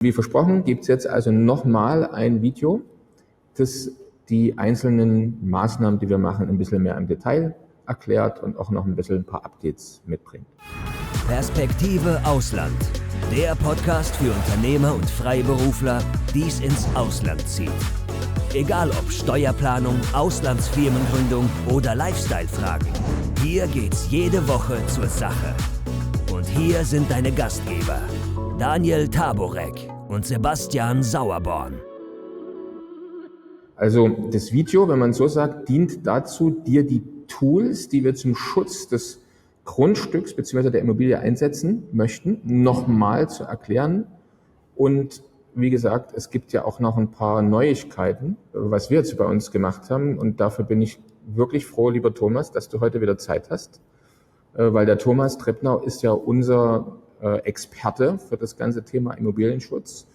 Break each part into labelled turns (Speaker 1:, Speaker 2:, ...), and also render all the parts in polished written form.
Speaker 1: Wie versprochen gibt es jetzt also nochmal ein Video, das die einzelnen Maßnahmen, die wir machen, ein bisschen mehr im Detail erklärt und auch noch ein bisschen ein paar Updates mitbringt.
Speaker 2: Perspektive Ausland. Der Podcast für Unternehmer und Freiberufler, die es ins Ausland zieht. Egal ob Steuerplanung, Auslandsfirmengründung oder Lifestyle-Fragen. Hier geht's jede Woche zur Sache. Und hier sind deine Gastgeber, Daniel Taborek und Sebastian Sauerborn.
Speaker 1: Also das Video, wenn man so sagt, dient dazu, dir die Tools, die wir zum Schutz des Grundstücks bzw. der Immobilie einsetzen möchten, nochmal zu erklären. Und wie gesagt, es gibt ja auch noch ein paar Neuigkeiten, was wir jetzt bei uns gemacht haben. Und dafür bin ich wirklich froh, lieber Thomas, dass du heute wieder Zeit hast. Weil der Thomas Treppnau ist ja unser Experte für das ganze Thema Immobilienschutz.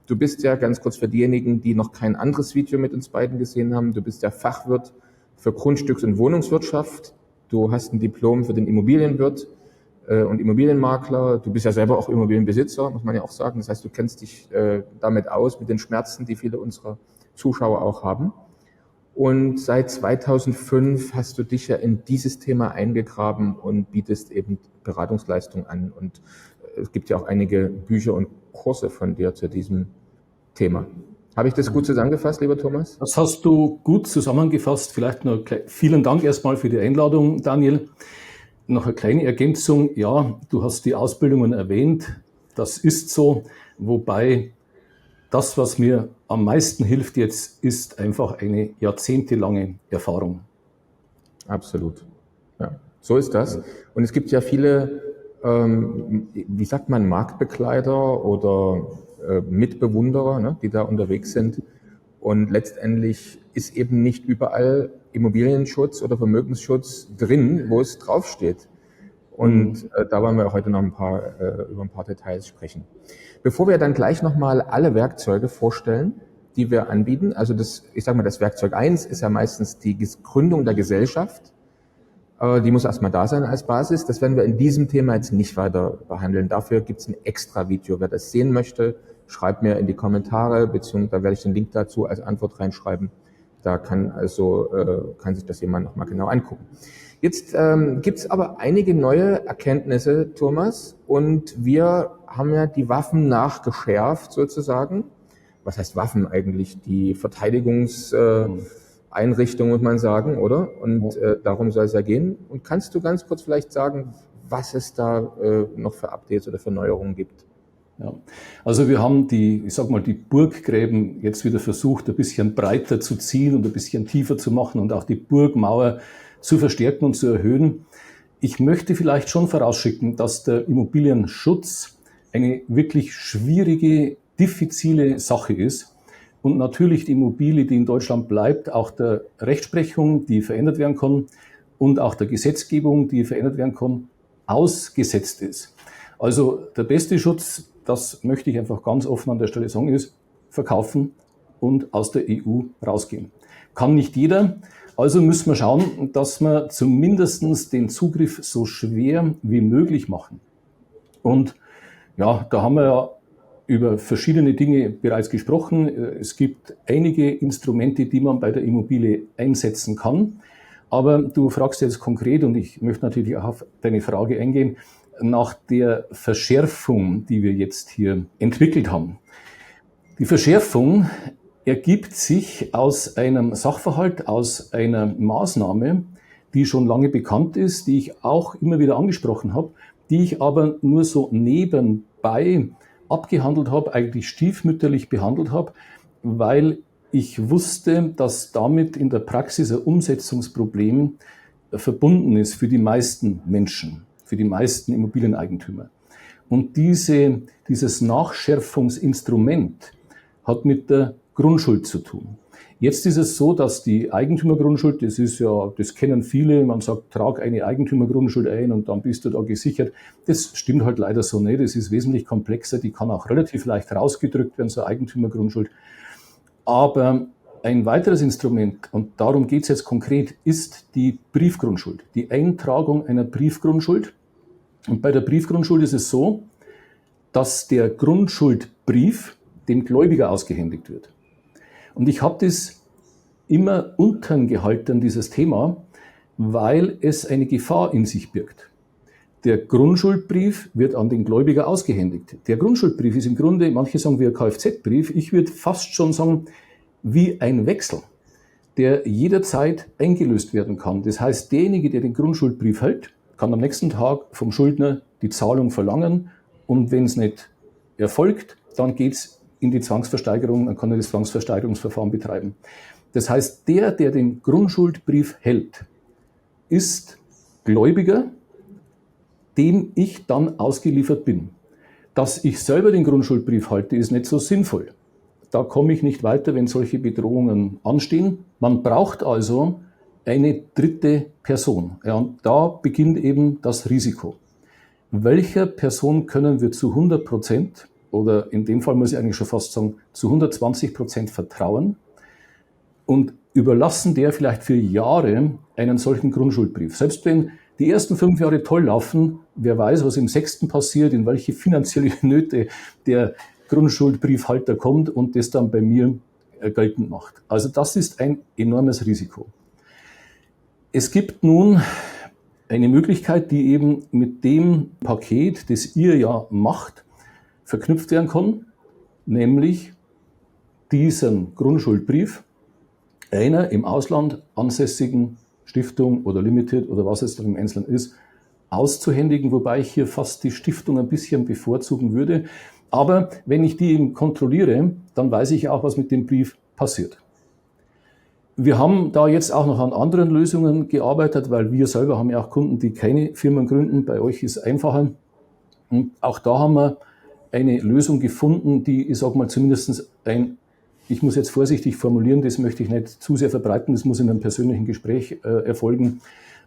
Speaker 1: Du bist ja, ganz kurz für diejenigen, die noch kein anderes Video mit uns beiden gesehen haben, du bist ja Fachwirt für Grundstücks- und Wohnungswirtschaft. Du hast ein Diplom für den Immobilienwirt und Immobilienmakler. Du bist ja selber auch Immobilienbesitzer, muss man ja auch sagen. Das heißt, du kennst dich damit aus, mit den Schmerzen, die viele unserer Zuschauer auch haben. Und seit 2005 hast du dich ja in dieses Thema eingegraben und bietest eben Beratungsleistung an. Und es gibt ja auch einige Bücher und Kurse von dir zu diesem Thema. Habe ich das gut zusammengefasst, lieber Thomas?
Speaker 3: Das hast du gut zusammengefasst. Vielleicht noch vielen Dank erstmal für die Einladung, Daniel. Noch eine kleine Ergänzung. Ja, du hast die Ausbildungen erwähnt. Das ist so. Wobei das, was mir am meisten hilft jetzt, ist einfach eine jahrzehntelange Erfahrung.
Speaker 1: Absolut. Ja, so ist das. Und es gibt ja viele, wie sagt man, Marktbegleiter oder Mitbewunderer, ne, die da unterwegs sind. Und letztendlich ist eben nicht überall Immobilienschutz oder Vermögensschutz drin, wo es draufsteht. Und da wollen wir heute noch über ein paar Details sprechen. Bevor wir dann gleich nochmal alle Werkzeuge vorstellen, die wir anbieten, also das Werkzeug 1 ist ja meistens die Gründung der Gesellschaft. Die muss erstmal da sein als Basis. Das werden wir in diesem Thema jetzt nicht weiter behandeln. Dafür gibt es ein extra Video. Wer das sehen möchte, schreibt mir in die Kommentare, beziehungsweise da werde ich den Link dazu als Antwort reinschreiben. Da kann sich das jemand nochmal genau angucken. Jetzt gibt es aber einige neue Erkenntnisse, Thomas, und wir haben ja die Waffen nachgeschärft sozusagen. Was heißt Waffen eigentlich? Die Verteidigungseinrichtung, muss man sagen, oder? Und darum soll es ja gehen. Und kannst du ganz kurz vielleicht sagen, was es da noch für Updates oder für Neuerungen gibt?
Speaker 3: Ja, also wir haben die Burggräben jetzt wieder versucht, ein bisschen breiter zu ziehen und ein bisschen tiefer zu machen und auch die Burgmauer zu verstärken und zu erhöhen. Ich möchte vielleicht schon vorausschicken, dass der Immobilienschutz eine wirklich schwierige, diffizile Sache ist und natürlich die Immobilie, die in Deutschland bleibt, auch der Rechtsprechung, die verändert werden kann, und auch der Gesetzgebung, die verändert werden kann, ausgesetzt ist. Also der beste Schutz, das möchte ich einfach ganz offen an der Stelle sagen, ist verkaufen und aus der EU rausgehen. Kann nicht jeder, also müssen wir schauen, dass wir zumindest den Zugriff so schwer wie möglich machen. Und ja, da haben wir ja über verschiedene Dinge bereits gesprochen. Es gibt einige Instrumente, die man bei der Immobilie einsetzen kann. Aber du fragst jetzt konkret, und ich möchte natürlich auch auf deine Frage eingehen, nach der Verschärfung, die wir jetzt hier entwickelt haben. Die Verschärfung ergibt sich aus einem Sachverhalt, aus einer Maßnahme, die schon lange bekannt ist, die ich auch immer wieder angesprochen habe, die ich aber nur so nebenbei abgehandelt habe, eigentlich stiefmütterlich behandelt habe, weil ich wusste, dass damit in der Praxis ein Umsetzungsproblem verbunden ist für die meisten Menschen, für die meisten Immobilieneigentümer. Und dieses Nachschärfungsinstrument hat mit der Grundschuld zu tun. Jetzt ist es so, dass die Eigentümergrundschuld, das kennen viele, man sagt, trag eine Eigentümergrundschuld ein und dann bist du da gesichert. Das stimmt halt leider so nicht, das ist wesentlich komplexer, die kann auch relativ leicht rausgedrückt werden, so eine Eigentümergrundschuld. Aber ein weiteres Instrument, und darum geht es jetzt konkret, ist die Briefgrundschuld, die Eintragung einer Briefgrundschuld. Und bei der Briefgrundschuld ist es so, dass der Grundschuldbrief dem Gläubiger ausgehändigt wird. Und ich habe das immer untern gehalten, dieses Thema, weil es eine Gefahr in sich birgt. Der Grundschuldbrief wird an den Gläubiger ausgehändigt. Der Grundschuldbrief ist im Grunde, manche sagen wie ein Kfz-Brief, ich würde fast schon sagen, wie ein Wechsel, der jederzeit eingelöst werden kann. Das heißt, derjenige, der den Grundschuldbrief hält, kann am nächsten Tag vom Schuldner die Zahlung verlangen und wenn es nicht erfolgt, dann geht es in die Zwangsversteigerung, dann kann er das Zwangsversteigerungsverfahren betreiben. Das heißt, der den Grundschuldbrief hält, ist Gläubiger, dem ich dann ausgeliefert bin. Dass ich selber den Grundschuldbrief halte, ist nicht so sinnvoll. Da komme ich nicht weiter, wenn solche Bedrohungen anstehen. Man braucht also eine dritte Person. Ja, und da beginnt eben das Risiko. Welcher Person können wir zu 100% oder in dem Fall muss ich eigentlich schon fast sagen, zu 120% vertrauen und überlassen der vielleicht für Jahre einen solchen Grundschuldbrief. Selbst wenn die ersten 5 Jahre toll laufen, wer weiß, was im 6. passiert, in welche finanzielle Nöte der Grundschuldbriefhalter kommt und das dann bei mir geltend macht. Also das ist ein enormes Risiko. Es gibt nun eine Möglichkeit, die eben mit dem Paket, das ihr ja macht, verknüpft werden kann, nämlich diesen Grundschuldbrief einer im Ausland ansässigen Stiftung oder Limited oder was es dann im Einzelnen ist, auszuhändigen, wobei ich hier fast die Stiftung ein bisschen bevorzugen würde. Aber wenn ich die eben kontrolliere, dann weiß ich auch, was mit dem Brief passiert. Wir haben da jetzt auch noch an anderen Lösungen gearbeitet, weil wir selber haben ja auch Kunden, die keine Firmen gründen. Bei euch ist es einfacher. Und auch da haben wir eine Lösung gefunden, die, ich sage mal, zumindest ich muss jetzt vorsichtig formulieren, das möchte ich nicht zu sehr verbreiten, das muss in einem persönlichen Gespräch erfolgen,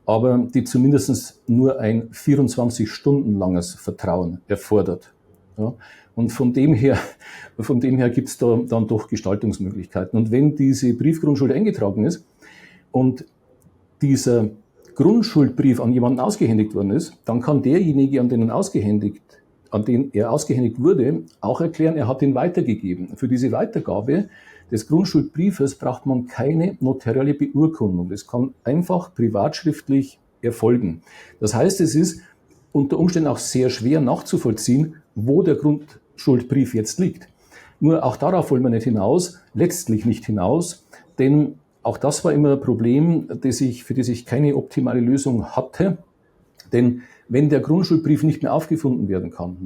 Speaker 3: aber die zumindest nur ein 24 Stunden langes Vertrauen erfordert. Ja? Und von dem her gibt es da dann doch Gestaltungsmöglichkeiten. Und wenn diese Briefgrundschuld eingetragen ist und dieser Grundschuldbrief an jemanden ausgehändigt worden ist, dann kann derjenige, an den er ausgehändigt wurde, auch erklären, er hat ihn weitergegeben. Für diese Weitergabe des Grundschuldbriefes braucht man keine notarielle Beurkundung. Das kann einfach privatschriftlich erfolgen. Das heißt, es ist unter Umständen auch sehr schwer nachzuvollziehen, wo der Grundschuldbrief jetzt liegt. Nur auch darauf wollen wir nicht hinaus, letztlich nicht hinaus, denn auch das war immer ein Problem, für das ich keine optimale Lösung hatte. Denn wenn der Grundschuldbrief nicht mehr aufgefunden werden kann,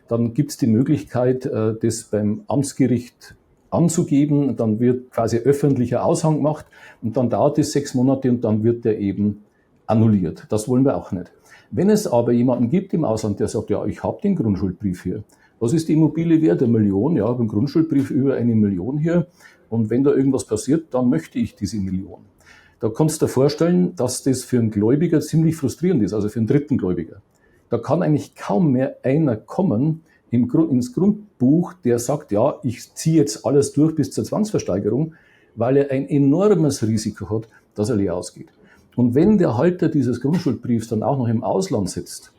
Speaker 3: dann gibt es die Möglichkeit, das beim Amtsgericht anzugeben. Dann wird quasi öffentlicher Aushang gemacht und dann dauert es 6 Monate und dann wird der eben annulliert. Das wollen wir auch nicht. Wenn es aber jemanden gibt im Ausland, der sagt, ja, ich habe den Grundschuldbrief hier. Was ist die Immobilie wert? 1 Million? Ja, ich habe einen Grundschuldbrief über 1 Million hier. Und wenn da irgendwas passiert, dann möchte ich diese Million. Da kannst du dir vorstellen, dass das für einen Gläubiger ziemlich frustrierend ist, also für einen dritten Gläubiger. Da kann eigentlich kaum mehr einer kommen ins Grundbuch, der sagt, ja, ich ziehe jetzt alles durch bis zur Zwangsversteigerung, weil er ein enormes Risiko hat, dass er leer ausgeht. Und wenn der Halter dieses Grundschuldbriefs dann auch noch im Ausland sitzt,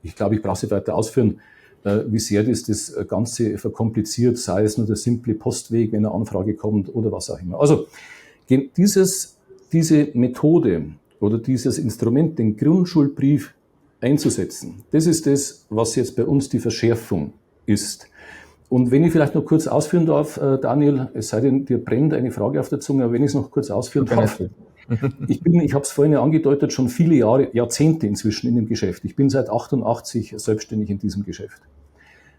Speaker 3: ich glaube, ich brauche es nicht weiter ausführen, wie sehr das Ganze verkompliziert, sei es nur der simple Postweg, wenn eine Anfrage kommt oder was auch immer. Also diese Methode oder dieses Instrument, den Grundschuldbrief einzusetzen, das ist das, was jetzt bei uns die Verschärfung ist. Und wenn ich vielleicht noch kurz ausführen darf, Daniel, es sei denn, dir brennt eine Frage auf der Zunge, aber wenn ich es noch kurz ausführen darf. Ich habe es vorhin ja angedeutet, schon viele Jahre, Jahrzehnte inzwischen in dem Geschäft. Ich bin seit 88 selbstständig in diesem Geschäft.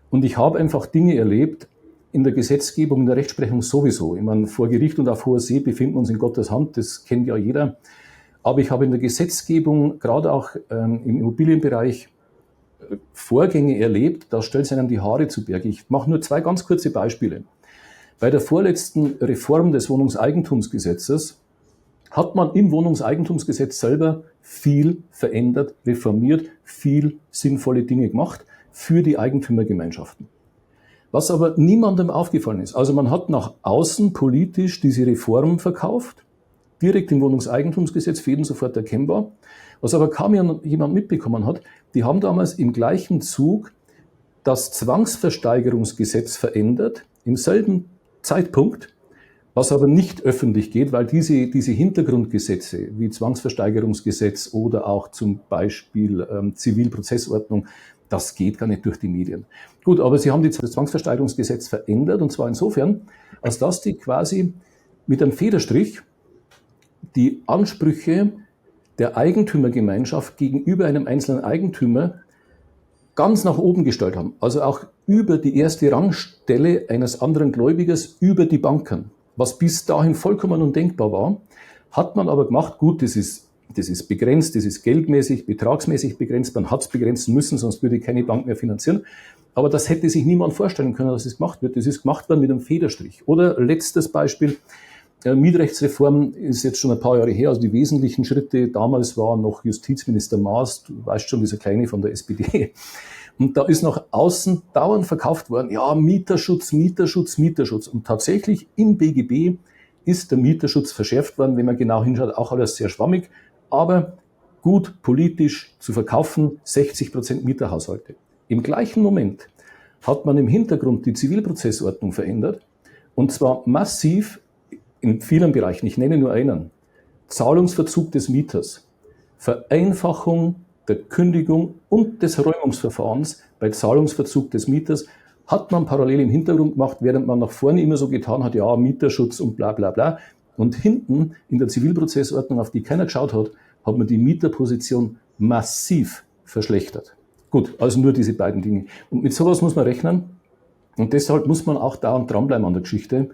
Speaker 3: Und ich habe einfach Dinge erlebt, in der Gesetzgebung, in der Rechtsprechung sowieso. Ich meine, vor Gericht und auf hoher See befinden wir uns in Gottes Hand, das kennt ja jeder. Aber ich habe in der Gesetzgebung, gerade auch im Immobilienbereich, Vorgänge erlebt, da stellt es einem die Haare zu Berge. Ich mache nur 2 ganz kurze Beispiele. Bei der vorletzten Reform des Wohnungseigentumsgesetzes hat man im Wohnungseigentumsgesetz selber viel verändert, reformiert, viel sinnvolle Dinge gemacht für die Eigentümergemeinschaften. Was aber niemandem aufgefallen ist. Also man hat nach außen politisch diese Reform verkauft, direkt im Wohnungseigentumsgesetz, für jeden sofort erkennbar. Was aber kaum jemand mitbekommen hat, die haben damals im gleichen Zug das Zwangsversteigerungsgesetz verändert, im selben Zeitpunkt, was aber nicht öffentlich geht, weil diese Hintergrundgesetze wie Zwangsversteigerungsgesetz oder auch zum Beispiel Zivilprozessordnung, das geht gar nicht durch die Medien. Gut, aber sie haben das Zwangsversteigerungsgesetz verändert, und zwar insofern, als dass die quasi mit einem Federstrich die Ansprüche der Eigentümergemeinschaft gegenüber einem einzelnen Eigentümer ganz nach oben gestellt haben. Also auch über die erste Rangstelle eines anderen Gläubigers, über die Banken. Was bis dahin vollkommen undenkbar war, hat man aber gemacht. Gut, das ist begrenzt, das ist geldmäßig, betragsmäßig begrenzt, man hat es begrenzen müssen, sonst würde keine Bank mehr finanzieren. Aber das hätte sich niemand vorstellen können, dass es gemacht wird. Das ist gemacht worden mit einem Federstrich. Oder letztes Beispiel, Mietrechtsreform ist jetzt schon ein paar Jahre her, also die wesentlichen Schritte, damals war noch Justizminister Maas, du weißt schon, dieser Kleine von der SPD. Und da ist nach außen dauernd verkauft worden, ja, Mieterschutz, Mieterschutz, Mieterschutz. Und tatsächlich im BGB ist der Mieterschutz verschärft worden, wenn man genau hinschaut, auch alles sehr schwammig, aber gut politisch zu verkaufen, 60% Mieterhaushalte. Im gleichen Moment hat man im Hintergrund die Zivilprozessordnung verändert, und zwar massiv in vielen Bereichen. Ich nenne nur einen. Zahlungsverzug des Mieters, Vereinfachung der Kündigung und des Räumungsverfahrens bei Zahlungsverzug des Mieters hat man parallel im Hintergrund gemacht, während man nach vorne immer so getan hat, ja, Mieterschutz und bla bla bla. Und hinten in der Zivilprozessordnung, auf die keiner geschaut hat, hat man die Mieterposition massiv verschlechtert. Gut, also nur diese beiden Dinge. Und mit sowas muss man rechnen, und deshalb muss man auch dauernd dranbleiben an der Geschichte.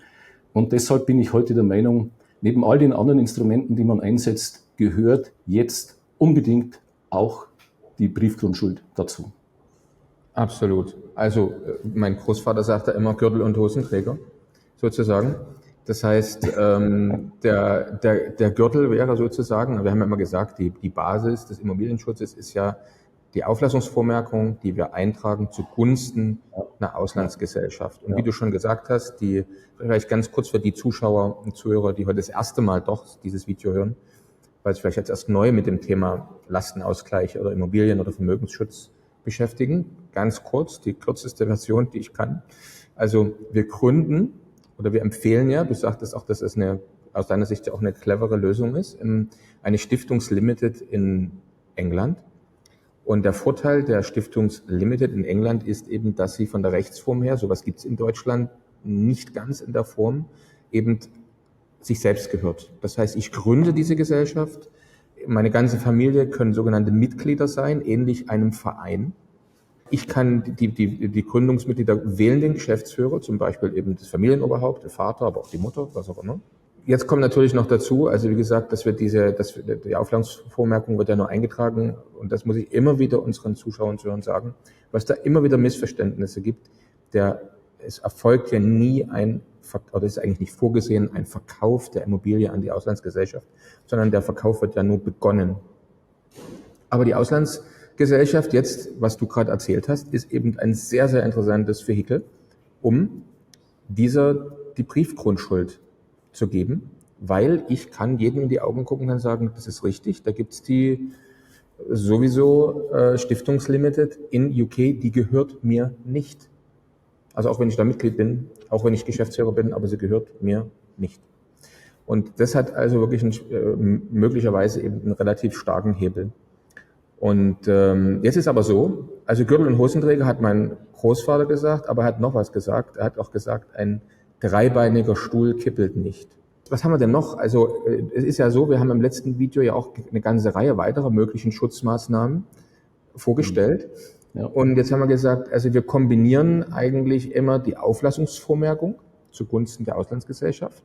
Speaker 3: Und deshalb bin ich heute der Meinung, neben all den anderen Instrumenten, die man einsetzt, gehört jetzt unbedingt auch die Briefgrundschuld dazu.
Speaker 1: Absolut. Also mein Großvater sagte immer Gürtel und Hosenträger, sozusagen. Das heißt, der Gürtel wäre sozusagen, wir haben ja immer gesagt, die Basis des Immobilienschutzes ist ja die Auflassungsvormerkung, die wir eintragen zugunsten einer Auslandsgesellschaft. Und wie du schon gesagt hast, vielleicht ganz kurz für die Zuschauer und Zuhörer, die heute das erste Mal doch dieses Video hören, weil sie vielleicht jetzt erst neu mit dem Thema Lastenausgleich oder Immobilien- oder Vermögensschutz beschäftigen. Ganz kurz, die kürzeste Version, die ich kann. Also wir gründen oder wir empfehlen ja, du sagtest auch, dass es aus deiner Sicht ja auch eine clevere Lösung ist, eine Stiftungslimited in England. Und der Vorteil der Stiftungslimited in England ist eben, dass sie von der Rechtsform her, sowas gibt es in Deutschland nicht ganz in der Form, eben sich selbst gehört. Das heißt, ich gründe diese Gesellschaft, meine ganze Familie können sogenannte Mitglieder sein, ähnlich einem Verein. Ich kann die Gründungsmitglieder wählen den Geschäftsführer, zum Beispiel eben das Familienoberhaupt, der Vater, aber auch die Mutter, was auch immer. Jetzt kommt natürlich noch dazu, also wie gesagt, die Auflassungsvormerkung wird ja nur eingetragen, und das muss ich immer wieder unseren Zuschauern und Zuhörern sagen, was da immer wieder Missverständnisse gibt, es erfolgt ja nie oder ist eigentlich nicht vorgesehen, ein Verkauf der Immobilie an die Auslandsgesellschaft, sondern der Verkauf wird ja nur begonnen. Aber die Auslandsgesellschaft jetzt, was du gerade erzählt hast, ist eben ein sehr, sehr interessantes Vehikel, um die Briefgrundschuld zu geben, weil ich kann jedem in die Augen gucken und sagen, das ist richtig, da gibt's die sowieso Stiftungslimited in UK, die gehört mir nicht. Also auch wenn ich da Mitglied bin, auch wenn ich Geschäftsführer bin, aber sie gehört mir nicht. Und das hat also wirklich möglicherweise eben einen relativ starken Hebel. Und jetzt ist aber so, also Gürtel und Hosenträger hat mein Großvater gesagt, aber er hat noch was gesagt. Er hat auch gesagt, ein dreibeiniger Stuhl kippelt nicht. Was haben wir denn noch? Also es ist ja so, wir haben im letzten Video ja auch eine ganze Reihe weiterer möglichen Schutzmaßnahmen vorgestellt. Ja. Und jetzt haben wir gesagt, also wir kombinieren eigentlich immer die Auflassungsvormerkung zugunsten der Auslandsgesellschaft.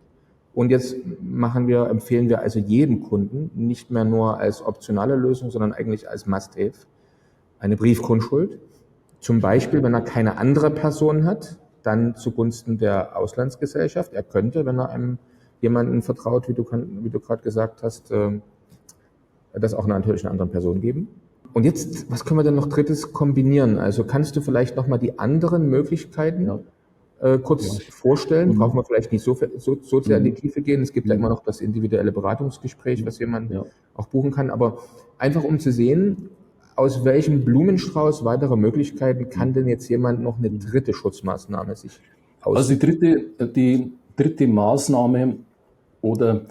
Speaker 1: Und jetzt empfehlen wir also jedem Kunden nicht mehr nur als optionale Lösung, sondern eigentlich als Must-Have eine Briefgrundschuld. Zum Beispiel, wenn er keine andere Person hat, dann zugunsten der Auslandsgesellschaft. Er könnte, wenn er einem jemanden vertraut, wie du gerade gesagt hast, das auch natürlich einer anderen Person geben. Und jetzt, was können wir denn noch Drittes kombinieren? Also kannst du vielleicht nochmal die anderen Möglichkeiten kurz vorstellen? Brauchen wir vielleicht nicht so sehr in die Tiefe gehen. Es gibt ja immer noch das individuelle Beratungsgespräch, was jemand auch buchen kann. Aber einfach um zu sehen, aus welchem Blumenstrauß weiterer Möglichkeiten kann denn jetzt jemand noch eine dritte Schutzmaßnahme sich
Speaker 3: Also die dritte Maßnahme oder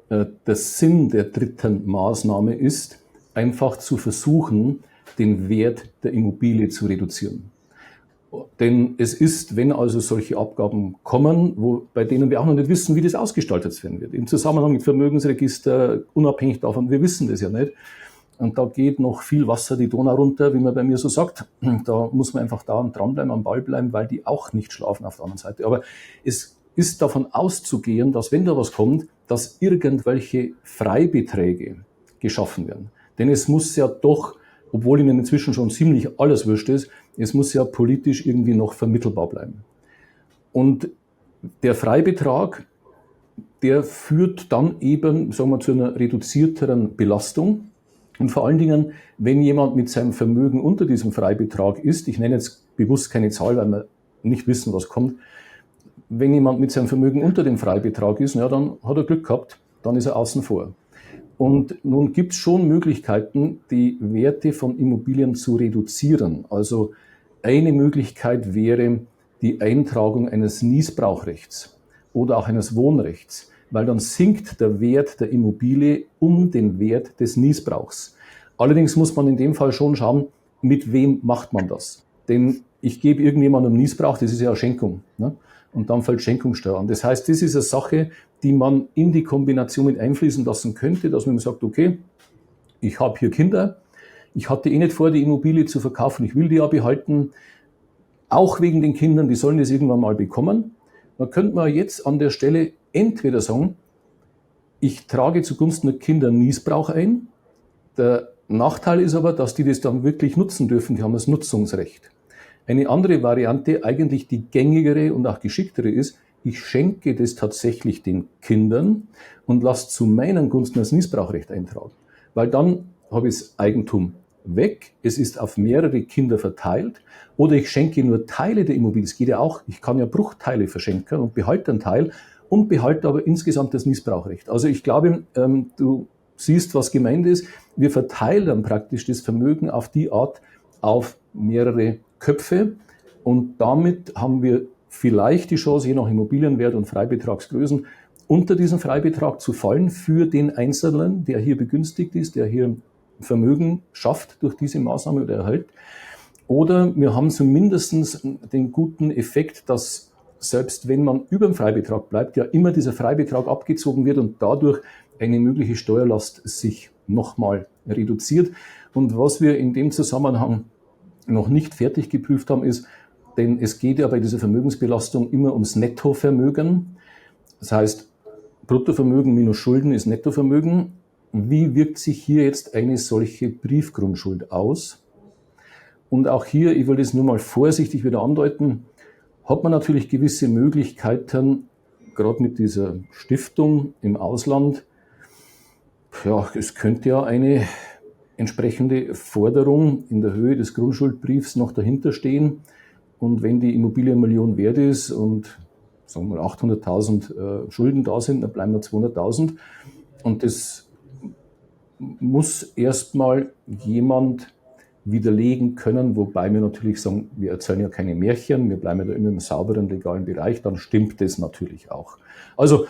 Speaker 3: der Sinn der dritten Maßnahme ist, einfach zu versuchen, den Wert der Immobilie zu reduzieren. Denn es ist, wenn also solche Abgaben kommen, bei denen wir auch noch nicht wissen, wie das ausgestaltet werden wird, im Zusammenhang mit Vermögensregister, unabhängig davon, wir wissen das ja nicht. Und da geht noch viel Wasser die Donau runter, wie man bei mir so sagt. Da muss man einfach dauernd dranbleiben, am Ball bleiben, weil die auch nicht schlafen auf der anderen Seite. Aber es ist davon auszugehen, dass wenn da was kommt, dass irgendwelche Freibeträge geschaffen werden. Denn es muss ja doch, obwohl ihnen inzwischen schon ziemlich alles wurscht ist, es muss ja politisch irgendwie noch vermittelbar bleiben. Und der Freibetrag, der führt dann eben, sagen wir, zu einer reduzierteren Belastung. Und vor allen Dingen, wenn jemand mit seinem Vermögen unter diesem Freibetrag ist, ich nenne jetzt bewusst keine Zahl, weil wir nicht wissen, was kommt, wenn jemand mit seinem Vermögen unter dem Freibetrag ist, ja, dann hat er Glück gehabt, dann ist er außen vor. Und nun gibt es schon Möglichkeiten, die Werte von Immobilien zu reduzieren. Also eine Möglichkeit wäre die Eintragung eines Nießbrauchrechts oder auch eines Wohnrechts, weil dann sinkt der Wert der Immobilie um den Wert des Nießbrauchs. Allerdings muss man in dem Fall schon schauen, mit wem macht man das. Denn ich gebe irgendjemandem Nießbrauch, das ist ja eine Schenkung, ne? Und dann fällt Schenkungssteuer an. Das heißt, das ist eine Sache, die man in die Kombination mit einfließen lassen könnte, dass man sagt, okay, ich habe hier Kinder, ich hatte nicht vor, die Immobilie zu verkaufen, ich will die ja behalten, auch wegen den Kindern, die sollen das irgendwann mal bekommen. Dann könnte man jetzt an der Stelle entweder sagen, ich trage zugunsten der Kinder Nießbrauch ein. Der Nachteil ist aber, dass die das dann wirklich nutzen dürfen, die haben das Nutzungsrecht. Eine andere Variante, eigentlich die gängigere und auch geschicktere ist, ich schenke das tatsächlich den Kindern und lasse zu meinen Gunsten das Nießbrauchrecht eintragen. Weil dann habe ich das Eigentum weg, es ist auf mehrere Kinder verteilt, oder ich schenke nur Teile der Immobilie. Das geht ja auch, ich kann ja Bruchteile verschenken und behalte einen Teil und behalte aber insgesamt das Nießbrauchrecht. Also ich glaube, du siehst, was gemeint ist. Wir verteilen dann praktisch das Vermögen auf die Art auf mehrere Köpfe und damit haben wir vielleicht die Chance, je nach Immobilienwert und Freibetragsgrößen, unter diesen Freibetrag zu fallen für den Einzelnen, der hier begünstigt ist, der hier Vermögen schafft durch diese Maßnahme oder erhält. Oder wir haben zumindest den guten Effekt, dass selbst wenn man über dem Freibetrag bleibt, ja immer dieser Freibetrag abgezogen wird und dadurch eine mögliche Steuerlast sich nochmal reduziert. Und was wir in dem Zusammenhang noch nicht fertig geprüft haben, ist, denn es geht ja bei dieser Vermögensbelastung immer ums Nettovermögen. Das heißt, Bruttovermögen minus Schulden ist Nettovermögen. Wie wirkt sich hier jetzt eine solche Briefgrundschuld aus? Und auch hier, ich will das nur mal vorsichtig wieder andeuten, hat man natürlich gewisse Möglichkeiten, gerade mit dieser Stiftung im Ausland. Ja, es könnte ja eine entsprechende Forderung in der Höhe des Grundschuldbriefs noch dahinter stehen. Und wenn die Immobilie 1 Million wert ist und sagen wir 800.000 Schulden da sind, dann bleiben wir 200.000. Und das muss erstmal jemand widerlegen können, wobei wir natürlich sagen, wir erzählen ja keine Märchen, wir bleiben ja da immer im sauberen, legalen Bereich, dann stimmt das natürlich auch. Also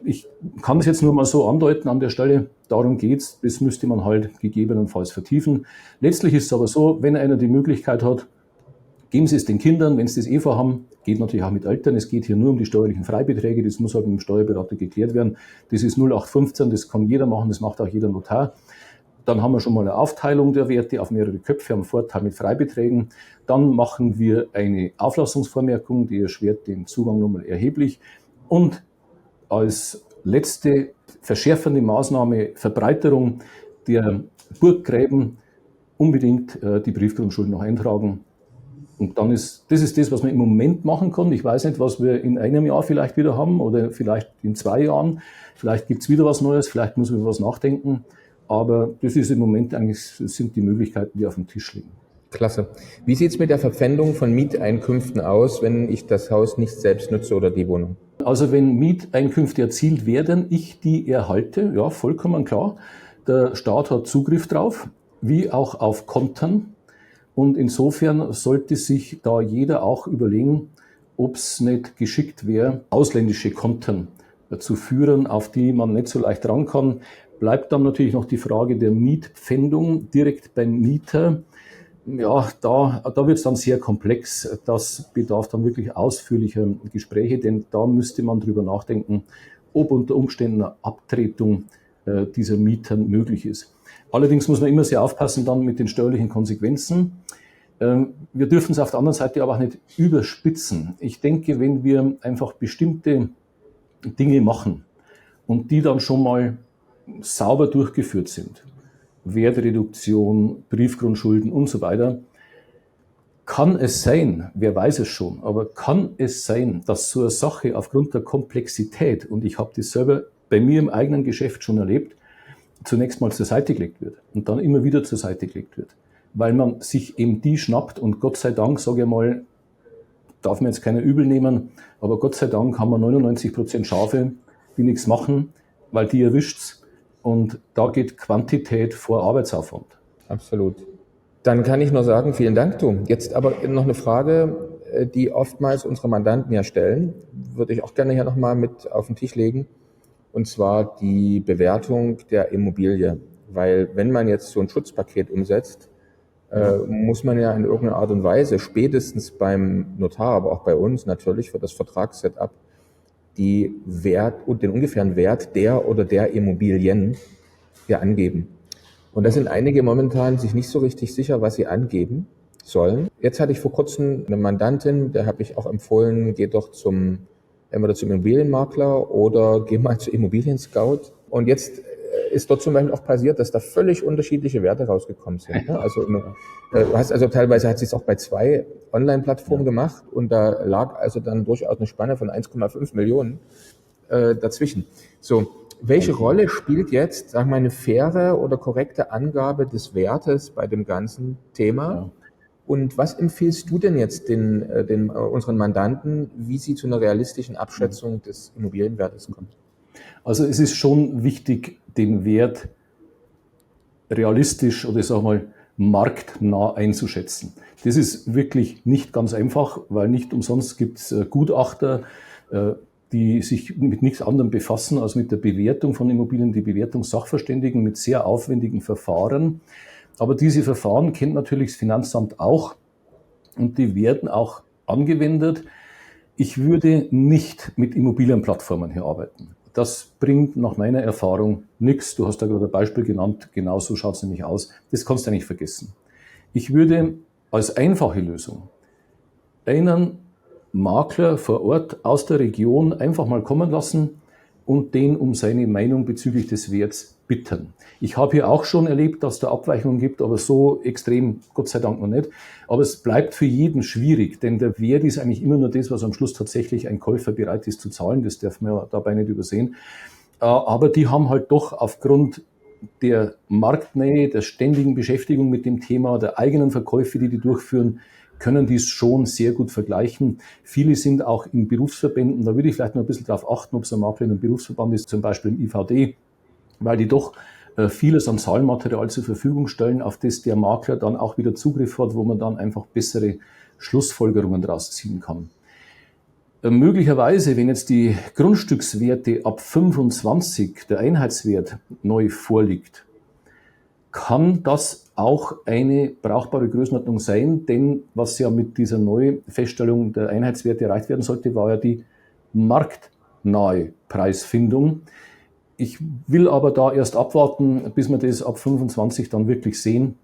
Speaker 3: ich kann es jetzt nur mal so andeuten an der Stelle, darum geht's, das müsste man halt gegebenenfalls vertiefen. Letztlich ist es aber so, wenn einer die Möglichkeit hat, geben Sie es den Kindern, wenn sie das vorhaben, geht natürlich auch mit Eltern, es geht hier nur um die steuerlichen Freibeträge, das muss halt mit dem Steuerberater geklärt werden, das ist 0815, das kann jeder machen, das macht auch jeder Notar. Dann haben wir schon mal eine Aufteilung der Werte auf mehrere Köpfe, haben einen Vorteil mit Freibeträgen. Dann machen wir eine Auflassungsvormerkung, die erschwert den Zugang nochmal erheblich. Und als letzte verschärfende Maßnahme, Verbreiterung der Burggräben, unbedingt die Briefgrundschuld noch eintragen. Und dann das ist das, was man im Moment machen kann. Ich weiß nicht, was wir in einem Jahr vielleicht wieder haben oder vielleicht in 2 Jahren. Vielleicht gibt es wieder was Neues, vielleicht muss man über was nachdenken. Aber das ist im Moment eigentlich, sind die Möglichkeiten, die auf dem Tisch liegen.
Speaker 1: Klasse. Wie sieht es mit der Verpfändung von Mieteinkünften aus, wenn ich das Haus nicht selbst nutze oder die Wohnung?
Speaker 3: Also wenn Mieteinkünfte erzielt werden, ich die erhalte, ja, vollkommen klar. Der Staat hat Zugriff drauf. wie auch auf Kontern. Und insofern sollte sich da jeder auch überlegen, ob es nicht geschickt wäre, ausländische Konten zu führen, auf die man nicht so leicht ran kann. Bleibt dann natürlich noch die Frage der Mietpfändung direkt beim Mieter. Ja, da wird es dann sehr komplex. Das bedarf dann wirklich ausführlicher Gespräche, denn da müsste man drüber nachdenken, ob unter Umständen eine Abtretung dieser Mietern möglich ist. Allerdings muss man immer sehr aufpassen dann mit den steuerlichen Konsequenzen. Wir dürfen es auf der anderen Seite aber auch nicht überspitzen. Ich denke, wenn wir einfach bestimmte Dinge machen und die dann schon mal sauber durchgeführt sind, Wertreduktion, Briefgrundschulden und so weiter, kann es sein, wer weiß es schon, aber kann es sein, dass so eine Sache aufgrund der Komplexität, und ich habe das selber bei mir im eigenen Geschäft schon erlebt, zunächst mal zur Seite gelegt wird und dann immer wieder zur Seite gelegt wird, weil man sich eben die schnappt und Gott sei Dank, sage ich mal, darf mir jetzt keiner übel nehmen, aber Gott sei Dank haben wir 99% Schafe, die nichts machen, weil die erwischt's. Und da geht Quantität vor Arbeitsaufwand.
Speaker 1: Absolut. Dann kann ich nur sagen, vielen Dank, du. Jetzt aber noch eine Frage, die oftmals unsere Mandanten ja stellen, würde ich auch gerne hier nochmal mit auf den Tisch legen. Und zwar die Bewertung der Immobilie. Weil wenn man jetzt so ein Schutzpaket umsetzt, muss man ja in irgendeiner Art und Weise, spätestens beim Notar, aber auch bei uns natürlich für das Vertragssetup, den ungefähren Wert der oder der Immobilien hier angeben. Und da sind einige momentan sich nicht so richtig sicher, was sie angeben sollen. Jetzt hatte ich vor kurzem eine Mandantin, der habe ich auch empfohlen, geh doch entweder zum Immobilienmakler oder geh mal zu Immobilien Scout. Und jetzt ist dort zum Beispiel auch passiert, dass da völlig unterschiedliche Werte rausgekommen sind. Also teilweise hat sie es auch bei 2 Online-Plattformen gemacht und da lag also dann durchaus eine Spanne von 1,5 Millionen dazwischen. So, welche Rolle spielt jetzt, sagen wir mal, eine faire oder korrekte Angabe des Wertes bei dem ganzen Thema? Ja. Und was empfiehlst du denn jetzt unseren Mandanten, wie sie zu einer realistischen Abschätzung des Immobilienwertes kommen?
Speaker 3: Also es ist schon wichtig, den Wert realistisch oder ich sage mal marktnah einzuschätzen. Das ist wirklich nicht ganz einfach, weil nicht umsonst gibt es Gutachter, die sich mit nichts anderem befassen als mit der Bewertung von Immobilien, die Bewertungssachverständigen mit sehr aufwendigen Verfahren. Aber diese Verfahren kennt natürlich das Finanzamt auch und die werden auch angewendet. Ich würde nicht mit Immobilienplattformen hier arbeiten. Das bringt nach meiner Erfahrung nichts. Du hast da gerade ein Beispiel genannt, genau so schaut es nämlich aus. Das kannst du nicht vergessen. Ich würde als einfache Lösung einen Makler vor Ort aus der Region einfach mal kommen lassen und den um seine Meinung bezüglich des Werts bitten. Ich habe hier auch schon erlebt, dass es da Abweichungen gibt, aber so extrem Gott sei Dank noch nicht. Aber es bleibt für jeden schwierig, denn der Wert ist eigentlich immer nur das, was am Schluss tatsächlich ein Käufer bereit ist zu zahlen. Das darf man ja dabei nicht übersehen. Aber die haben halt doch aufgrund der Marktnähe, der ständigen Beschäftigung mit dem Thema, der eigenen Verkäufe, die durchführen, können dies schon sehr gut vergleichen. Viele sind auch in Berufsverbänden, da würde ich vielleicht noch ein bisschen darauf achten, ob es ein Makler in einem Berufsverband ist, zum Beispiel im IVD, weil die doch vieles an Zahlenmaterial zur Verfügung stellen, auf das der Makler dann auch wieder Zugriff hat, wo man dann einfach bessere Schlussfolgerungen daraus ziehen kann. Möglicherweise, wenn jetzt die Grundstückswerte ab 25, der Einheitswert, neu vorliegt, kann das auch eine brauchbare Größenordnung sein, denn was ja mit dieser neuen Feststellung der Einheitswerte erreicht werden sollte, war ja die marktnahe Preisfindung. Ich will aber da erst abwarten, bis wir das ab 25 dann wirklich sehen,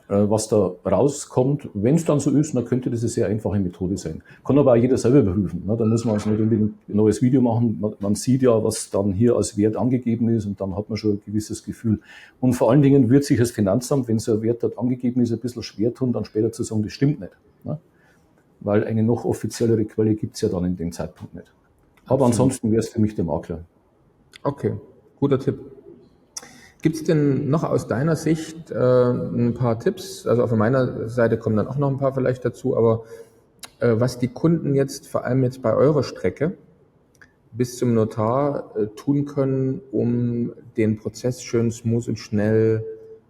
Speaker 3: was da rauskommt. Wenn es dann so ist, dann könnte das eine sehr einfache Methode sein. Kann aber auch jeder selber überprüfen. Da muss man also nicht unbedingt ein neues Video machen. Man sieht ja, was dann hier als Wert angegeben ist und dann hat man schon ein gewisses Gefühl. Und vor allen Dingen wird sich das Finanzamt, wenn so ein Wert dort angegeben ist, ein bisschen schwer tun, dann später zu sagen, das stimmt nicht. Weil eine noch offiziellere Quelle gibt es ja dann in dem Zeitpunkt nicht. Aber ansonsten wäre es für mich der Makler.
Speaker 1: Okay, guter Tipp. Gibt es denn noch aus deiner Sicht ein paar Tipps? Also auf meiner Seite kommen dann auch noch ein paar vielleicht dazu, aber was die Kunden jetzt, vor allem jetzt bei eurer Strecke, bis zum Notar tun können, um den Prozess schön smooth und schnell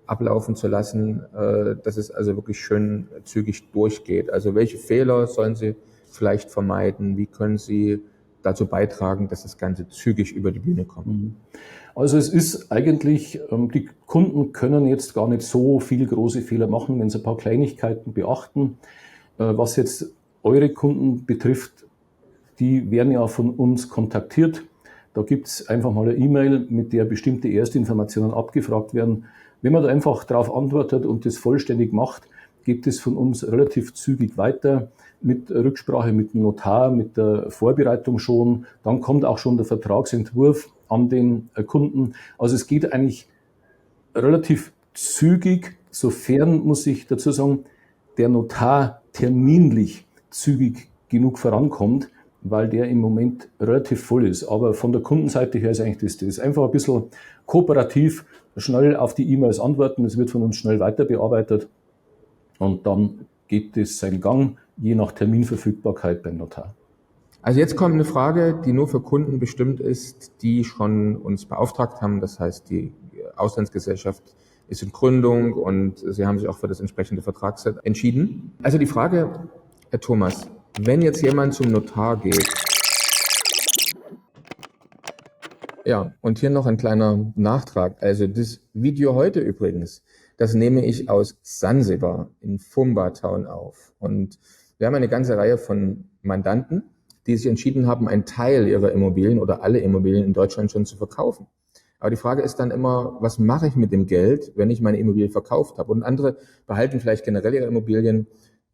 Speaker 1: ablaufen zu lassen, dass es also wirklich schön zügig durchgeht. Also welche Fehler sollen Sie vielleicht vermeiden? Wie können Sie dazu beitragen, dass das Ganze zügig über die Bühne kommt?
Speaker 3: Also es ist eigentlich, die Kunden können jetzt gar nicht so viel große Fehler machen, wenn sie ein paar Kleinigkeiten beachten. Was jetzt eure Kunden betrifft, die werden ja von uns kontaktiert. Da gibt es einfach mal eine E-Mail, mit der bestimmte Erstinformationen abgefragt werden. Wenn man da einfach darauf antwortet und das vollständig macht, geht es von uns relativ zügig weiter mit Rücksprache mit dem Notar, mit der Vorbereitung schon. Dann kommt auch schon der Vertragsentwurf an den Kunden. Also es geht eigentlich relativ zügig, sofern, muss ich dazu sagen, der Notar terminlich zügig genug vorankommt, weil der im Moment relativ voll ist. Aber von der Kundenseite her ist eigentlich das einfach ein bisschen kooperativ, schnell auf die E-Mails antworten. Es wird von uns schnell weiter bearbeitet und dann geht es seinen Gang, je nach Terminverfügbarkeit beim Notar.
Speaker 1: Also jetzt kommt eine Frage, die nur für Kunden bestimmt ist, die schon uns beauftragt haben. Das heißt, die Auslandsgesellschaft ist in Gründung und Sie haben sich auch für das entsprechende Vertragsset entschieden. Also die Frage, Herr Thomas, wenn jetzt jemand zum Notar geht, ja, und hier noch ein kleiner Nachtrag. Also das Video heute übrigens, das nehme ich aus Sansibar in Fumba Town auf. Und wir haben eine ganze Reihe von Mandanten, die sich entschieden haben, einen Teil ihrer Immobilien oder alle Immobilien in Deutschland schon zu verkaufen. Aber die Frage ist dann immer, was mache ich mit dem Geld, wenn ich meine Immobilie verkauft habe? Und andere behalten vielleicht generell ihre Immobilien,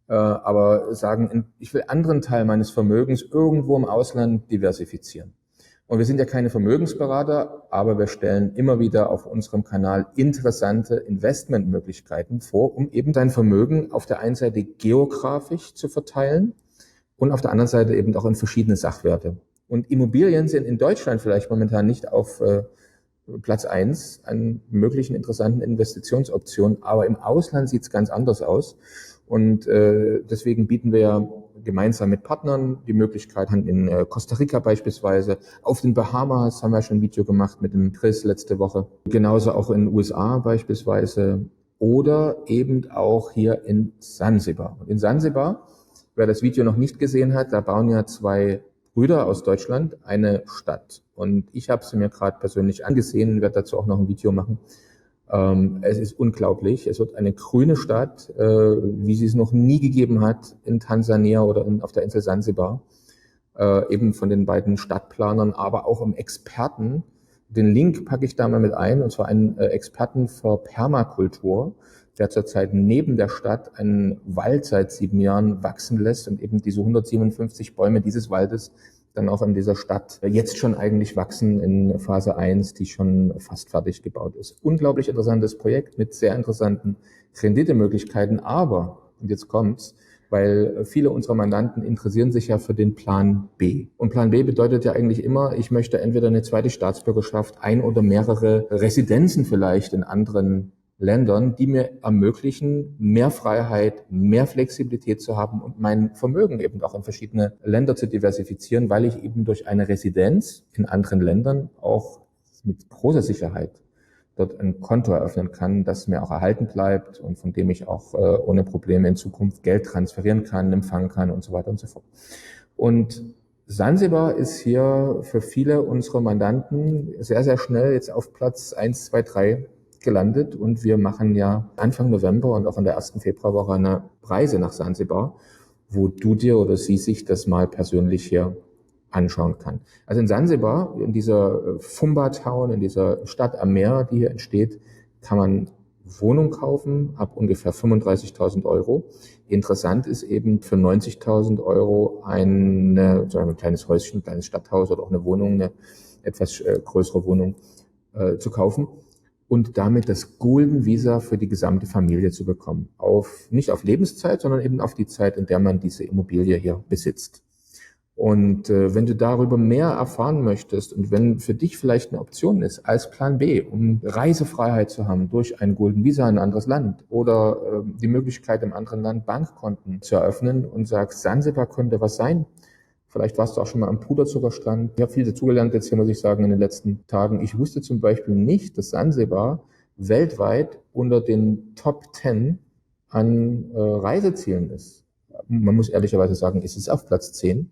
Speaker 1: aber sagen, ich will anderen Teil meines Vermögens irgendwo im Ausland diversifizieren. Und wir sind ja keine Vermögensberater, aber wir stellen immer wieder auf unserem Kanal interessante Investmentmöglichkeiten vor, um eben dein Vermögen auf der einen Seite geografisch zu verteilen und auf der anderen Seite eben auch in verschiedene Sachwerte. Und Immobilien sind in Deutschland vielleicht momentan nicht auf Platz 1 an möglichen interessanten Investitionsoptionen, aber im Ausland sieht es ganz anders aus. Und deswegen bieten wir gemeinsam mit Partnern die Möglichkeit, in Costa Rica beispielsweise, auf den Bahamas haben wir schon ein Video gemacht mit dem Chris letzte Woche, genauso auch in den USA beispielsweise oder eben auch hier in Sansibar. Und in Sansibar, wer das Video noch nicht gesehen hat, da bauen ja zwei Brüder aus Deutschland eine Stadt. Und ich habe sie mir gerade persönlich angesehen und werde dazu auch noch ein Video machen. Es ist unglaublich. Es wird eine grüne Stadt, wie sie es noch nie gegeben hat in Tansania oder auf der Insel Sansibar. Eben von den beiden Stadtplanern, aber auch Experten. Den Link packe ich da mal mit ein, und zwar einen Experten für Permakultur, der zurzeit neben der Stadt einen Wald seit 7 Jahren wachsen lässt und eben diese 157 Bäume dieses Waldes dann auch in dieser Stadt jetzt schon eigentlich wachsen in Phase 1, die schon fast fertig gebaut ist. Unglaublich interessantes Projekt mit sehr interessanten Renditemöglichkeiten, aber, und jetzt kommt's, weil viele unserer Mandanten interessieren sich ja für den Plan B. Und Plan B bedeutet ja eigentlich immer, ich möchte entweder eine zweite Staatsbürgerschaft, ein oder mehrere Residenzen vielleicht in anderen Ländern, die mir ermöglichen, mehr Freiheit, mehr Flexibilität zu haben und mein Vermögen eben auch in verschiedene Länder zu diversifizieren, weil ich eben durch eine Residenz in anderen Ländern auch mit großer Sicherheit dort ein Konto eröffnen kann, das mir auch erhalten bleibt und von dem ich auch ohne Probleme in Zukunft Geld transferieren kann, empfangen kann und so weiter und so fort. Und Sansibar ist hier für viele unserer Mandanten sehr, sehr schnell jetzt auf Platz 1, 2, 3 gelandet, und wir machen ja Anfang November und auch in der ersten Februarwoche eine Reise nach Sansibar, wo du dir oder sie sich das mal persönlich hier anschauen kann. Also in Sansibar, in dieser Fumba Town, in dieser Stadt am Meer, die hier entsteht, kann man Wohnung kaufen ab ungefähr 35.000 Euro. Interessant ist eben für 90.000 Euro ein kleines Häuschen, ein kleines Stadthaus oder auch eine Wohnung, eine etwas größere Wohnung zu kaufen und damit das Golden Visa für die gesamte Familie zu bekommen. Nicht auf Lebenszeit, sondern eben auf die Zeit, in der man diese Immobilie hier besitzt. Und wenn du darüber mehr erfahren möchtest und wenn für dich vielleicht eine Option ist als Plan B, um Reisefreiheit zu haben durch ein Golden Visa in ein anderes Land oder die Möglichkeit im anderen Land Bankkonten zu eröffnen und sagst, Sansibar könnte was sein. Vielleicht warst du auch schon mal am Puderzuckerstrand. Ich habe viel dazugelernt jetzt hier, muss ich sagen, in den letzten Tagen. Ich wusste zum Beispiel nicht, dass Sansibar weltweit unter den Top 10 an Reisezielen ist. Man muss ehrlicherweise sagen, es ist auf Platz 10,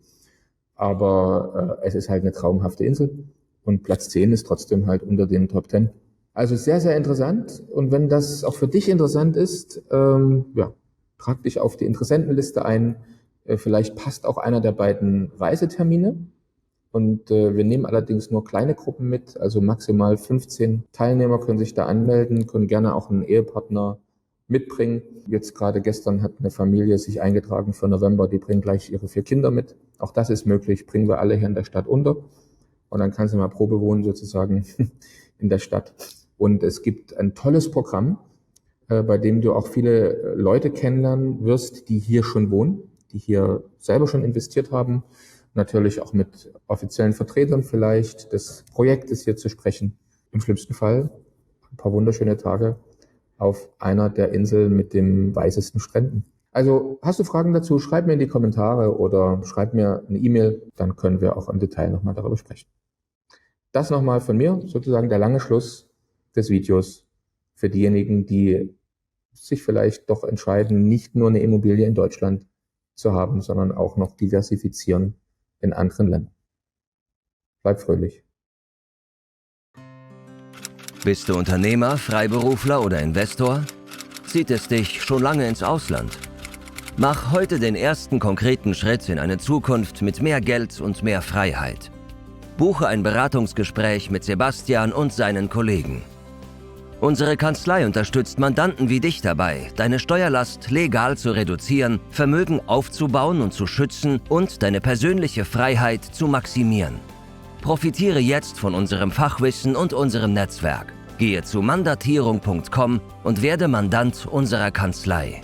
Speaker 1: aber es ist halt eine traumhafte Insel und Platz 10 ist trotzdem halt unter den Top 10. Also sehr, sehr interessant, und wenn das auch für dich interessant ist, trag dich auf die Interessentenliste ein. Vielleicht passt auch einer der beiden Reisetermine. Und wir nehmen allerdings nur kleine Gruppen mit, also maximal 15 Teilnehmer können sich da anmelden, können gerne auch einen Ehepartner mitbringen. Jetzt gerade gestern hat eine Familie sich eingetragen für November, die bringen gleich ihre 4 Kinder mit. Auch das ist möglich, bringen wir alle hier in der Stadt unter. Und dann kannst du mal Probe wohnen sozusagen in der Stadt. Und es gibt ein tolles Programm, bei dem du auch viele Leute kennenlernen wirst, die hier schon wohnen, die hier selber schon investiert haben. Natürlich auch mit offiziellen Vertretern vielleicht des Projektes hier zu sprechen. Im schlimmsten Fall ein paar wunderschöne Tage auf einer der Inseln mit den weißesten Stränden. Also hast du Fragen dazu, schreib mir in die Kommentare oder schreib mir eine E-Mail, dann können wir auch im Detail nochmal darüber sprechen. Das nochmal von mir, sozusagen der lange Schluss des Videos für diejenigen, die sich vielleicht doch entscheiden, nicht nur eine Immobilie in Deutschland zu haben, sondern auch noch diversifizieren in anderen Ländern. Bleib fröhlich.
Speaker 2: Bist du Unternehmer, Freiberufler oder Investor? Zieht es dich schon lange ins Ausland? Mach heute den ersten konkreten Schritt in eine Zukunft mit mehr Geld und mehr Freiheit. Buche ein Beratungsgespräch mit Sebastian und seinen Kollegen. Unsere Kanzlei unterstützt Mandanten wie dich dabei, deine Steuerlast legal zu reduzieren, Vermögen aufzubauen und zu schützen und deine persönliche Freiheit zu maximieren. Profitiere jetzt von unserem Fachwissen und unserem Netzwerk. Gehe zu mandatierung.com und werde Mandant unserer Kanzlei.